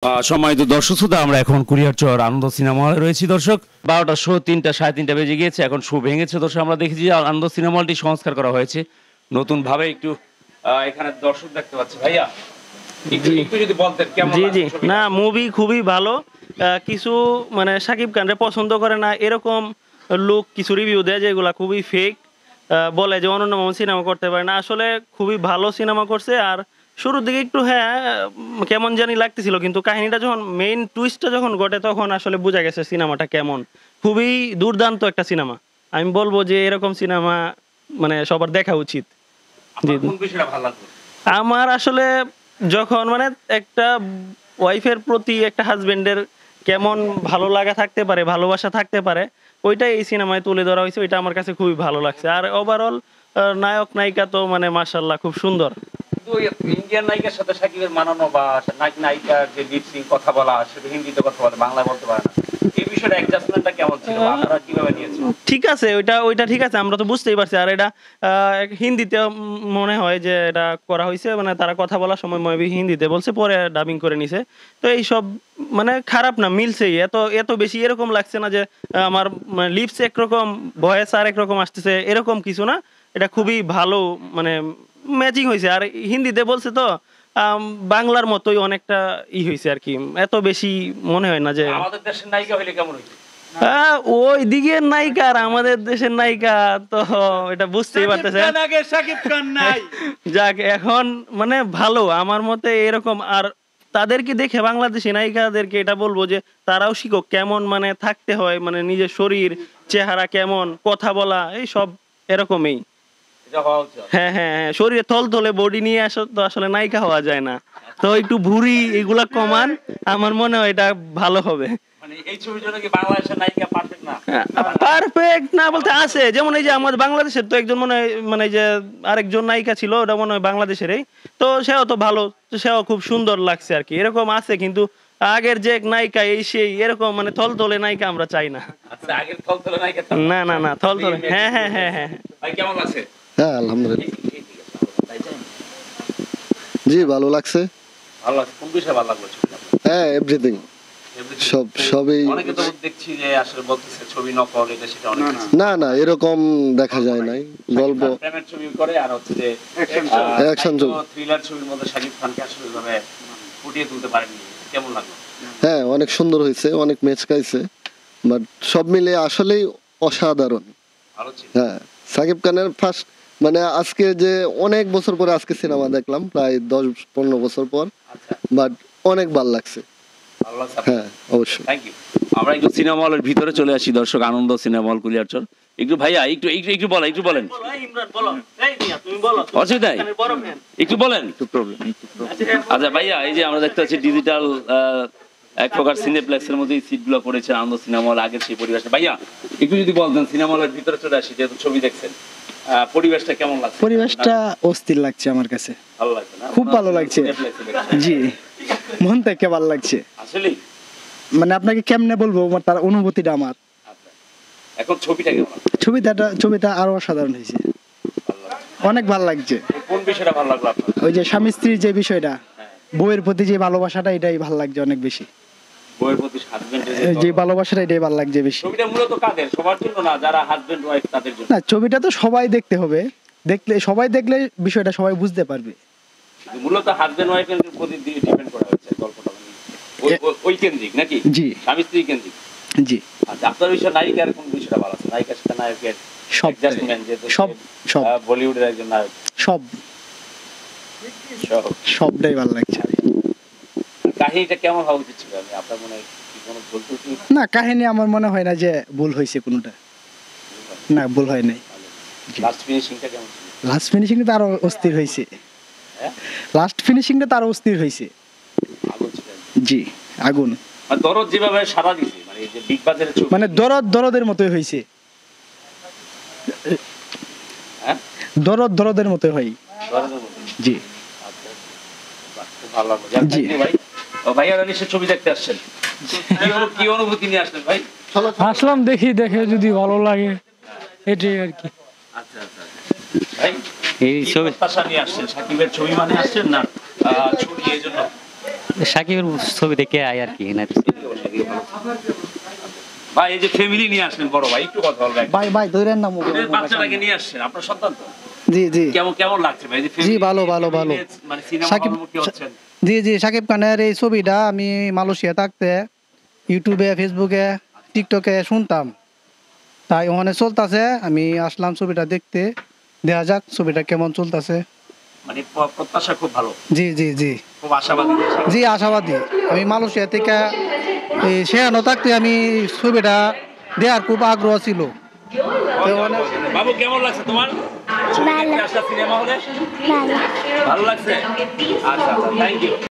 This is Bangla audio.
সম্মানিত দর্শক শ্রোতা, আমরা এখন কুরিয়ারচর আনন্দ সিনেমা হলে রয়েছি দর্শক। 12টা শো 3টা 3:30 বেজে গিয়েছে, এখন শো ভেঙেছে দর্শক। আমরা দেখেছি যে আনন্দ সিনেমা হলটি সংস্কার করা হয়েছে নতুন ভাবে। একটু এখানে দর্শক দেখতে পাচ্ছি। ভাইয়া একটু যদি বলতেন কেমন জি জি লাগছে? না, মুভি খুবই ভালো। কিছু মানে সাকিব খানরে পছন্দ করে না এরকম লোক কিছু রিভিউ দেয় যেগুলা খুবই ফেক, বলে যে অনন্য মামুন সিনেমা করতে পারে না। আসলে খুবই ভালো সিনেমা করছে। আর শুরুর দিকে একটু কেমন জানি লাগতেছিল, কিন্তু কাহিনীটা যখন মেইন টুইস্টটা যখন ঘটে তখন আসলে বোঝা গেছে সিনেমাটা কেমন। খুবই দুর্দান্ত একটা সিনেমা। আমি বলবো যে এরকম সিনেমা মানে সবার দেখা উচিত। জি, কোন বিষয়টা ভালো লাগলো? আমার আসলে যখন মানে একটা ওয়াইফের প্রতি একটা হাজবেন্ডের কেমন ভালো লাগা থাকতে পারে, ভালোবাসা থাকতে পারে, ওইটাই এই সিনেমায় তুলে ধরা হয়েছে। ওইটা আমার কাছে খুবই ভালো লাগছে। আর ওভারঅল নায়ক নায়িকা তো মানে মাশাআল্লাহ খুব সুন্দর। কিন্তু ইন্ডিয়ান নায়িকার সাথে সাকিবের মানানো বা নায়িকার যে লিপসিং কথা বলা, সেটা হিন্দিতে কথা বলে, বাংলা বলতে পারে না, এই বিষয়টা অ্যাডজাস্টমেন্টটা কেমন ছিল? আপনারা কিভাবে নিয়েছেন? ঠিক আছে, ওইটা ঠিক আছে, আমরা তো বুঝতেই পারছি। আর এটা হিন্দিতে মনে হয় যে এটা করা হয়েছে, মানে তারা কথা বলার সময় মেবি হিন্দিতে বলছে, পরে ডাবিং করে নিছে। তো এই সব মানে খারাপ না, মিলছেই। এত এত বেশি এরকম লাগছে না যে আমার লিপস একরকম ভয়েস আর একরকম আসতেছে, এরকম কিছু না। এটা খুবই ভালো মানে ম্যাচিং হয়েছে। আর হিন্দিতে বলছে তো বাংলার মতোই অনেকটা হয়েছে আর কি। এত বেশি মনে হয় না যে আমাদের দেশের নায়িকা হইলে কেমন হইতো। ওই দিকের নায়িকা আর আমাদের দেশের নায়িকা তো এটা বুঝতেই পারতেছে। সাকিব খান নাই। যাক, এখন মানে ভালো আমার মতে এরকম। আর তাদেরকে দেখে বাংলাদেশি নায়িকাদেরকে এটা বলবো যে তারাও শিখো কেমন মানে থাকতে হয়, মানে নিজের শরীর চেহারা কেমন, কথা বলা, এই সব এরকমই। এটা হওয়া উচিত। হ্যাঁ হ্যাঁ হ্যাঁ, শরীরে থল থলে বডি নিয়ে আসো তো আসলে নায়িকা হওয়া যায় না। তো একটু ভুঁড়ি এগুলা কমান, আমার মনে হয় এটা ভালো হবে। মানে এই ছবির জন্য কি বাংলাদেশের নায়িকা পারফেক্ট না? পারফেক্ট না বলতে আছে, যেমন এই যে আমাদের বাংলাদেশের তো একজন মনে হয় মানে যে আরেকজন নায়িকা ছিল, ওটা মনে হয় বাংলাদেশেরই। তো সেও তো ভালো, সেও খুব সুন্দর লাগছে আর কি। এরকম আছে, কিন্তু আগের যে এক নায়িকা এই সেই এরকম মানে থলথলে নায়িকা আমরা চাই না। আচ্ছা, আগের থলথলে নায়িকা তো না না না, থলথলে। হ্যাঁ হ্যাঁ হ্যাঁ হ্যাঁ। ভাই কেমন লাগছে? হ্যাঁ আলহামদুলিল্লাহ, জি ভালো লাগছে। ভালো লাগছে। কোন বিষয় ভালো লাগলো ছবিটা? হ্যাঁ এভরিথিং, সবই। অনেকে তো দেখছি যে আসলে বলতেছে ছবি নকল, এটা সেটা অনেক কিছু। না না, এরকম দেখা যায় নাই। গল্প প্রেমের ছবি করে, আর হচ্ছে যে অ্যাকশন ছবি, থ্রিলার ছবির মধ্যে শাকিব খানকে আসলে ভাবে ফুটিয়ে তুলতে পারেননি। কেমন লাগলো? হ্যাঁ অনেক সুন্দর হয়েছে, অনেক ম্যাচ খাইছে, বাট সব মিলে আসলেই অসাধারণ। ভালো ছিল। হ্যাঁ সাকিব খানের ফার্স্ট মানে আজকে যে অনেক বছর পরে আজকে সিনেমা দেখলাম, প্রায় 10-15 বছর পর, আচ্ছা, বাট অনেক ভালো লাগছে। ভালো লাগছে। হ্যাঁ অবশ্যই। Thank you. আমরা একটু সিনেমা হলের ভিতরে চলে আসি দর্শক, আনন্দ সিনেমা হল কুলিয়ারচর। একটু ভাইয়া একটু একটু একটু বলেন, একটু বলেন। ইমরান বলো, এই মিয়া তুমি বলো। অসুবিধা নেই, বড় ফ্যান। একটু বলেন। আচ্ছা ভাইয়া, এই যে আমরা দেখতে পাচ্ছি ডিজিটাল এক প্রকার সিনেপ্লেক্সের মধ্যেই সিটগুলো পড়েছে আনন্দ সিনেমা হল, আগের সেই পরিবেশটা। ভাইয়া একটু যদি বলতেন, সিনেমা হলের ভিতরে চলে আসি, যেহেতু ছবি দেখছেন, পরিবেশটা কেমন লাগছে? পরিবেশটা অস্থির লাগছে আমার কাছে, ভালো লাগছে না? খুব ভালো লাগছে। জি, মন থেকে ভালো লাগছে। আসলে মানে আপনাকে কেমনে বলবো তার অনুভূতিটা আমার। আচ্ছা, এখন ছবিটা কেমন লাগছে? ছবিটা আরো অসাধারণ হয়েছে, ভালো লাগছে। অনেক ভালো লাগছে। কোন বিষয়টা ভালো লাগলো আপনার? ওই যে স্বামী স্ত্রীর যে বিষয়টা, বউয়ের প্রতি যে ভালোবাসাটা, এটাই ভালো লাগছে অনেক বেশি। বউয়ের প্রতি হাজবেন্ডের যে ভালোবাসাটা, এটাই ভালো লাগছে বেশি। ছবিটা মূলত কাদের? সবার জন্য না, যারা হাজবেন্ড ওয়াইফ তাদের জন্য? না, ছবিটা তো সবাই দেখতে হবে, সবাই দেখলে বিষয়টা সবাই বুঝতে পারবে। মূলত হাজবেন্ড ওয়াইফের প্রতি ডিপেন্ড করা হচ্ছে গল্পটা, ওই কেন্দ্রিক নাকি? জি, স্বামী স্ত্রী কেন্দ্রিক। জি। আচ্ছা, আপনার বিষয় নায়িকার কোন বিষয়টা ভালো আছে? নায়িকার সাথে নায়কের সব অ্যাডজাস্টমেন্ট, যেহেতু সব সব বলিউডের একজন নায়ক, সব সবটাই ভালো লাগছে। কাহিনীটা কেমন হওয়া উচিত ছিল? আমি আপনার মনে হয় কি কোনো ভুল ত্রুটি? না, কাহিনী আমার মনে হয় না যে ভুল হয়েছে কোনোটা। না, ভুল হয় নাই। লাস্ট ফিনিশিংটা কেমন ছিল? লাস্ট ফিনিশিংটা তার অস্থির হয়েছে। হ্যাঁ, লাস্ট ফিনিশিংটা তার অস্থির হয়েছে। আগুন ছিল। জি, আগুন। আর দরদ যেভাবে সারা দিছে, মানে এই যে বিগ বাজারের ছবি, মানে দরদের মতোই হয়েছে। হ্যাঁ, দরদের মতোই হয়। দরদের মতো। জি, আচ্ছা, বাহ, খুব ভালো লাগলো। যাক, জি। thank you ভাই। ও ভাইয়া নিশ্চয় ছবি দেখতে আসছেন, কি অনুভূতি নিয়ে আসলেন ভাই? আসলাম দেখে যদি ভালো লাগে এটাই আর কি। আচ্ছা আচ্ছা ভাই, এই ছবি নিয়ে আসছেন, সাকিবের ছবি মানে আসছেন না ছবি এই জন্য? সাকিবের ছবি দেখে আয় আর কি না। ভাই এই যে ফ্যামিলি নিয়ে আসলেন বড় ভাই, একটু কথা বলবেন। ভাই ভাই ধরেন না মুখে এই বাচ্চাটাকে নিয়ে আসছেন, আপনার সন্তান তো? জি জি কেমন কেমন লাগছে ভাই? এই যে জি family ভালো নিয়ে ভালো ভালো মানে সিনেমা সাকিব হলমুখী হচ্ছেন। জি জি সাকিব খানের এই ছবিটা আমি মালয়েশিয়া থাকতে ইউটিউবে ফেসবুকে টিকটকে শুনতাম, তাই ওখানে চলতেছে, আমি আসলাম ছবিটা দেখতে, দেখা যাক ছবিটা কেমন চলতেছে। মানে প্রত্যাশা খুব ভালো, জি জি জি খুব আশাবাদী। জি আশাবাদী। আমি মালয়েশিয়া থেকে এই সেখানে থাকতে আমি ছবিটা দেওয়ার খুব আগ্রহ ছিল। তো বাবু কেমন লাগছে তোমার? ভালো সিনেমা হলে ভালো ভালো লাগছে? আচ্ছা, থ্যাংক ইউ।